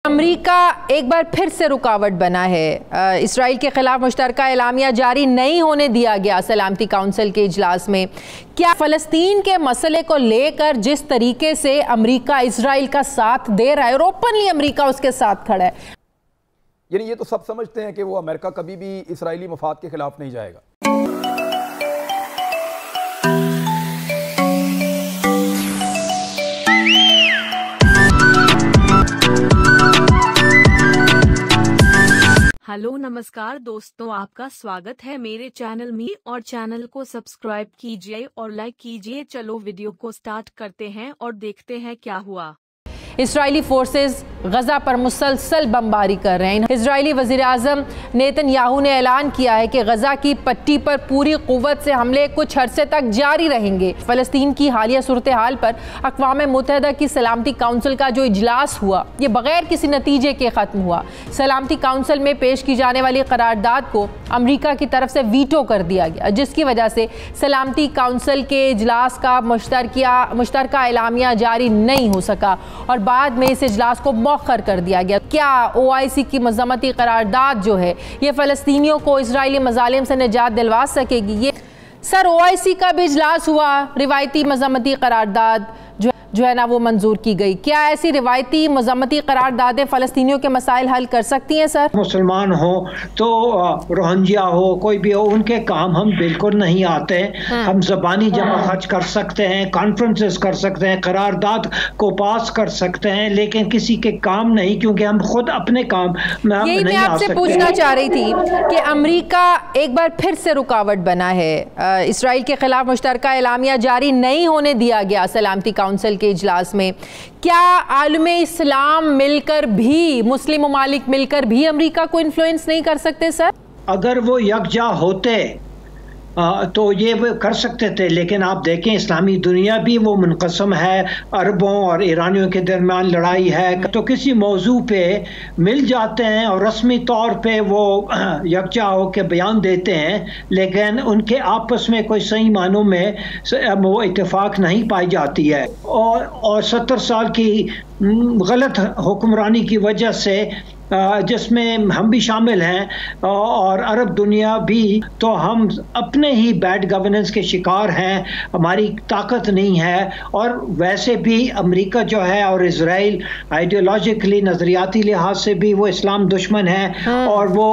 America एक बार फिर से रुकावट बना है। इसराइल के खिलाफ मुश्तरका एलामिया जारी नहीं होने दिया गया सलामती काउंसिल के इजलास में। क्या फ़लस्तीन के मसले को लेकर जिस तरीके से अमेरिका इसराइल का साथ दे रहा है और ओपनली अमेरिका उसके साथ खड़ा है, यानी ये तो सब समझते हैं कि वो अमेरिका कभी भी इसराइली मफाद के खिलाफ नहीं जाएगा। हेलो नमस्कार दोस्तों, आपका स्वागत है मेरे चैनल में और चैनल को सब्सक्राइब कीजिए और लाइक कीजिए। चलो वीडियो को स्टार्ट करते हैं और देखते हैं क्या हुआ। इसराइली फोर्सेस गजा पर मुसलसल बमबारी कर रहे हैं। इजरायली वज़ीर आज़म नेतन्याहू ने ऐलान किया है कि गजा की पट्टी पर पूरी कुव्वत से हमले कुछ अरसे तक जारी रहेंगे। फ़लस्तीन की हालिया सूरत हाल पर अक़वाम मुत्तहिदा की सलामती काउंसिल का जो इजलास हुआ, ये बगैर किसी नतीजे के ख़त्म हुआ। सलामती काउंसिल में पेश की जाने वाली करारदाद को अमरीका की तरफ से वीटो कर दिया गया, जिसकी वजह से सलामती काउंसिल के इजलास का मुश्तरका एलामिया जारी नहीं हो सका और बाद में इस इजलास को मौखर कर दिया गया। क्या OIC की मज़म्मती करारदाद जो है ये फ़लस्तीनियों को इजरायली मज़ालिम से निजात दिलवा सकेगी? ये सर OIC का भी इजलास हुआ, रिवायती मज़म्मती करारदाद जो है ना वो मंजूर की गई। क्या ऐसी रिवायती मज़म्मती करारदादें फ़लस्तीनियों के मसाइल हल कर सकती हैं? सर, मुसलमान हो तो रोहिंग्या हो, कोई भी हो, उनके काम हम बिल्कुल नहीं आते। हम ज़बानी जमा खर्च कर सकते हैं, कॉन्फ्रेंसेस कर सकते हैं, करारदाद को पास कर सकते हैं, लेकिन किसी के काम नहीं, क्योंकि हम खुद अपने काम में यही मैं आपसे पूछना चाह रही थी कि अमेरिका एक बार फिर से रुकावट बना है। इसराइल के खिलाफ मुश्तरका एलामिया जारी नहीं होने दिया गया सलामती काउंसिल इजलास में। क्या आलमे इस्लाम मिलकर भी, मुस्लिम ममालिक मिलकर भी अमेरिका को इन्फ्लुएंस नहीं कर सकते? सर, अगर वो यकजा होते तो ये वो कर सकते थे, लेकिन आप देखें इस्लामी दुनिया भी वो मुनक़सम है, अरबों और ईरानियों के दरमियान लड़ाई है, तो किसी मौजू पे मिल जाते हैं और रस्मी तौर पे वो यकजा होकर बयान देते हैं, लेकिन उनके आपस में कोई सही मानों में वो इत्तेफाक नहीं पाई जाती है। और 70 साल की गलत हुक्मरानी की वजह से, जिसमें हम भी शामिल हैं और अरब दुनिया भी, तो हम अपने ही बैड गवर्नेंस के शिकार हैं। हमारी ताकत नहीं है। और वैसे भी अमेरिका जो है और इजराइल आइडियोलॉजिकली, नज़रियाती लिहाज से भी वो इस्लाम दुश्मन है और वो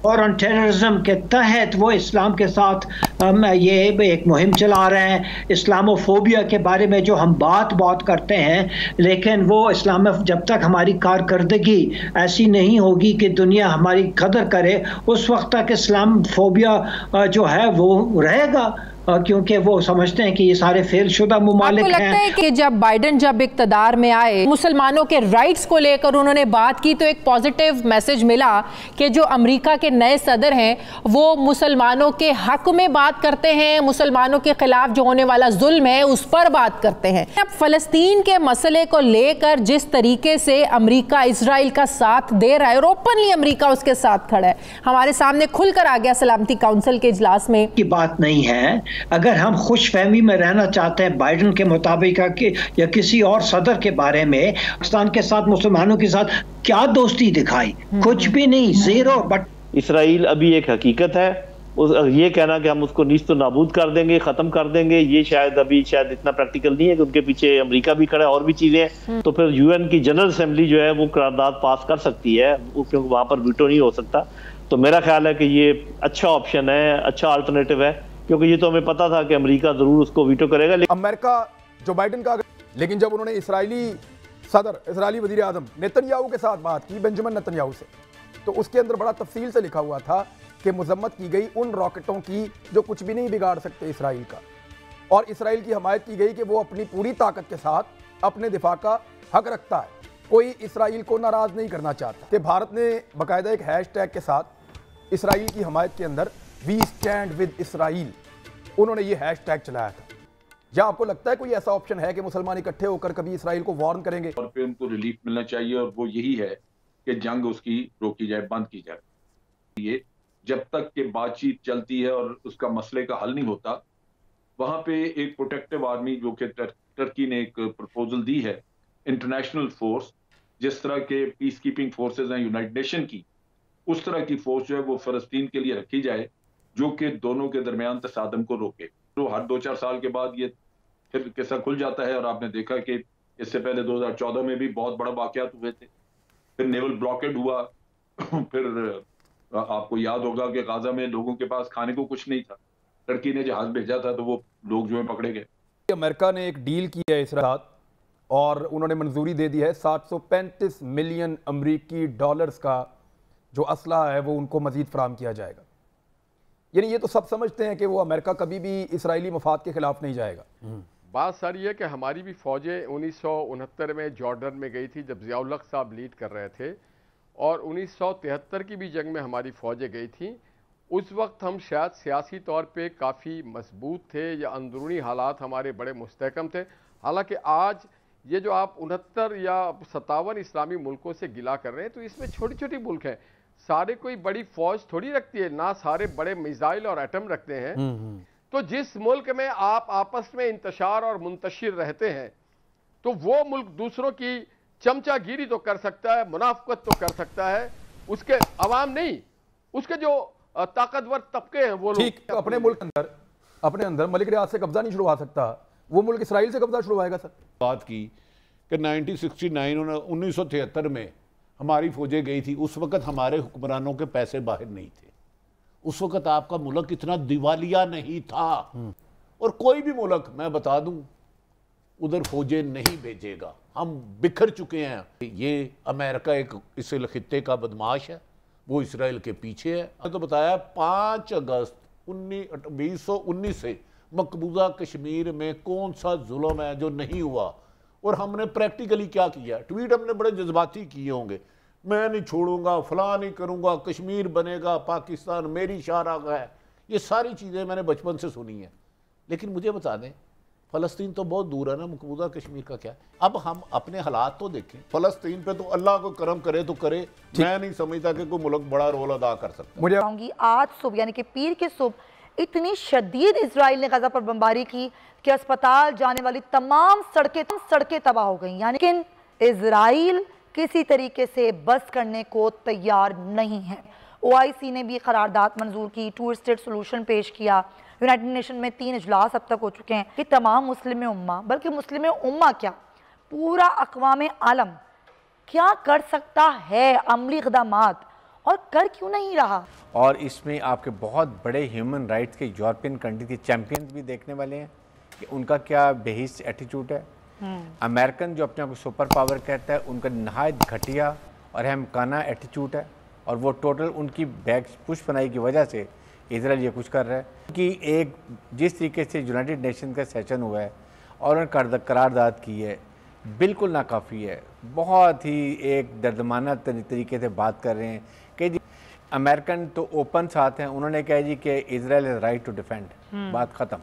फॉरेन टेररिज्म के तहत वो इस्लाम के साथ ये एक मुहिम चला रहे हैं। इस्लामोफोबिया के बारे में जो हम बात करते हैं, लेकिन वो इस्लाम जब तक हमारी कारकर्दगी ऐसी नहीं होगी कि दुनिया हमारी कदर करे, उस वक्त तक इस्लाम फोबिया जो है वो रहेगा, क्योंकि वो समझते हैं कि ये सारे फेलशुदा मुमालिक हैं। आपको लगता है कि जब बाइडेन इक़्तिदार में आए, मुसलमानों के राइट्स को लेकर उन्होंने बात की, तो एक पॉजिटिव मैसेज मिला कि जो अमेरिका के नए सदर हैं वो मुसलमानों के हक में बात करते हैं, मुसलमानों के खिलाफ जो होने वाला जुल्म है उस पर बात करते हैं। अब फ़लस्तीन के मसले को लेकर जिस तरीके से अमेरिका इसराइल का साथ दे रहा है और ओपनली अमेरिका उसके साथ खड़ा है, हमारे सामने खुलकर आ गया सलामती काउंसिल के इजलास में, की बात नहीं है। अगर हम खुश फहमी में रहना चाहते हैं बाइडेन के मुताबिक या किसी और सदर के बारे में, पाकिस्तान के साथ, मुसलमानों के साथ क्या दोस्ती दिखाई? कुछ भी नहीं, जीरो। बट इसराइल अभी एक हकीकत है। ये कहना कि हम उसको नीस्त नाबूद कर देंगे, ख़त्म कर देंगे, ये शायद इतना प्रैक्टिकल नहीं है, कि उनके पीछे अमेरिका भी खड़ा है और भी चीज़ें हैं। तो फिर UN की जनरल असेंबली जो है वो करारदाद पास कर सकती है, क्योंकि वहाँ पर वीटो नहीं हो सकता। तो मेरा ख्याल है कि ये अच्छा ऑप्शन है, अच्छा अल्टरनेटिव है, क्योंकि ये तो हमें पता था कि अमेरिका जरूर उसको वीटो करेगा। अमेरिका जो बाइडेन का, लेकिन जब उन्होंने इसराइली वज़ीर आज़म नेतन्याहू के साथ बात की, बेंजामिन नेतन्याहू से, तो उसके अंदर बड़ा तफसील से लिखा हुआ था कि मजम्मत की गई उन रॉकेटों की जो कुछ भी नहीं बिगाड़ सकते इसराइल का, और इसराइल की हमायत की गई कि वो अपनी पूरी ताकत के साथ अपने दिफा का हक रखता है, कोई इसराइल को नाराज नहीं करना चाहता। कि भारत ने बाकायदा एक हैशटैग के साथ इसराइल की हमायत के अंदर वी स्टैंड विद इसराइल, उन्होंने ये हैशटैग चलाया था। क्या आपको लगता है कोई ऐसा ऑप्शन है कि मुसलमान इकट्ठे होकर कभी इसराइल को वार्न करेंगे? और पे उनको रिलीफ मिलना चाहिए, और वो यही है कि जंग उसकी रोकी जाए, बंद की जाए। ये जब तक कि बातचीत चलती है और उसका मसले का हल नहीं होता, वहां पे एक प्रोटेक्टिव आर्मी, जो कि टर्की ने एक प्रपोजल दी है, इंटरनेशनल फोर्स, जिस तरह के पीस कीपिंग फोर्सेज हैं यूनाइटेड नेशन की, उस तरह की फोर्स जो है वो फलस्तीन के लिए रखी जाए, जो कि दोनों के दरमियान तसादम को रोके। तो हर 2-4 साल के बाद ये फिर किस्सा खुल जाता है, और आपने देखा कि इससे पहले 2014 में भी बहुत बड़ा वाकयात हुए थे, फिर नेवल ब्लॉकेड हुआ, फिर आपको याद होगा कि गाजा में लोगों के पास खाने को कुछ नहीं था, टर्की ने जहाज भेजा था तो वो लोग जो है पकड़े गए। अमेरिका ने एक डील की है इसराइल के साथ और उन्होंने मंजूरी दे दी है 735 मिलियन अमरीकी डॉलर्स का जो असला है वो उनको मजीद फराम किया जाएगा। यानी ये तो सब समझते हैं कि वो अमेरिका कभी भी इसराइली मफाद के खिलाफ नहीं जाएगा। बात सारी है कि हमारी भी फौजें 1969 में जॉर्डन में गई थी जब ज़ियाउल हक साहब लीड कर रहे थे, और 1973 की भी जंग में हमारी फौजें गई थी। उस वक्त हम शायद सियासी तौर पे काफ़ी मजबूत थे या अंदरूनी हालात हमारे बड़े मुस्तहकम थे। हालांकि आज ये जो आप 69 या 57 इस्लामी मुल्कों से गिला कर रहे हैं, तो इसमें छोटी छोटी मुल्क हैं, सारे कोई बड़ी फौज थोड़ी रखती है, ना सारे बड़े मिसाइल और एटम रखते हैं। तो जिस मुल्क में आप आपस में इंतशार और मुंतशिर रहते हैं, तो वो मुल्क दूसरों की चमचागिरी तो कर सकता है, मुनाफकत तो कर सकता है, उसके अवाम नहीं, उसके जो ताकतवर तबके हैं वो लोग। ठीक, अपने मुल्क अपने अंदर मलिक रियाज से कब्जा नहीं छुड़वा सकता, वो मुल्क इसराइल से कब्जा छुड़वाएगा। सर बात की कि 1973 में हमारी फौजें गई थी, उस वक्त हमारे हुक्मरानों के पैसे बाहर नहीं थे, उस वक्त आपका मुल्क इतना दिवालिया नहीं था, और कोई भी मुल्क मैं बता दूं उधर फौजें नहीं भेजेगा। हम बिखर चुके हैं। ये अमेरिका एक इस खित्ते का बदमाश है, वो इसराइल के पीछे है। मैंने तो बताया 5 अगस्त 2019 से मकबूजा कश्मीर में कौन सा जुल्म है जो नहीं हुआ, और हमने प्रैक्टिकली क्या किया। ट्वीट हमने बड़े जज्बाती किए होंगे, मैं नहीं छोड़ूंगा, फलां नहीं करूंगा, कश्मीर बनेगा, पाकिस्तान मेरी शाहराग है, ये सारी चीज़ें मैंने बचपन से सुनी हैं। लेकिन मुझे बता दें, फ़लस्तीन तो बहुत दूर है ना, मकबूजा कश्मीर का क्या। अब हम अपने हालात तो देखें। फ़लस्तीन पे तो अल्लाह को करम करे तो करे, मैं नहीं समझता कि कोई मुल्क बड़ा रोल अदा कर सकता। मुझे आज सुबह यानी कि पीर की सुबह इतनी शदीद इसराइल ने गजा पर बमबारी की कि अस्पताल जाने वाली तमाम सड़कें तबाह हो गई। यानी कि इसराइल किसी तरीके से बस करने को तैयार नहीं है। OIC ने भी करारदाद मंजूर की, 2 स्टेट सोल्यूशन पेश किया। यूनाइटेड नेशन में 3 इजलास अब तक हो चुके हैं कि तमाम मुस्लिम उम्मा, बल्कि मुस्लिम उम्मा क्या पूरा अक़वाम आलम क्या कर सकता है अमली इक़दामात, और कर क्यों नहीं रहा। और इसमें आपके बहुत बड़े ह्यूमन राइट्स के यूरोपियन कंट्री के चैम्पियंस भी देखने वाले हैं कि उनका क्या बेहिस एटीट्यूड है। अमेरिकन जो अपने आप को सुपर पावर कहता है, उनका नहायत घटिया और हमकाना एटीट्यूड है, और वो टोटल उनकी बैग पुष्पनाई की वजह से इजराइल ये कुछ कर रहा है कि एक जिस तरीके से यूनाइटेड नेशन का सेशन हुआ है और उन्होंने करारदाद की है, बिल्कुल नाकाफ़ी है। बहुत ही एक दर्दमाना तरीके से बात कर रहे हैं कि जी अमेरिकन तो ओपन साथ हैं, उन्होंने कहा जी कि Israel is right to defend, बात ख़त्म।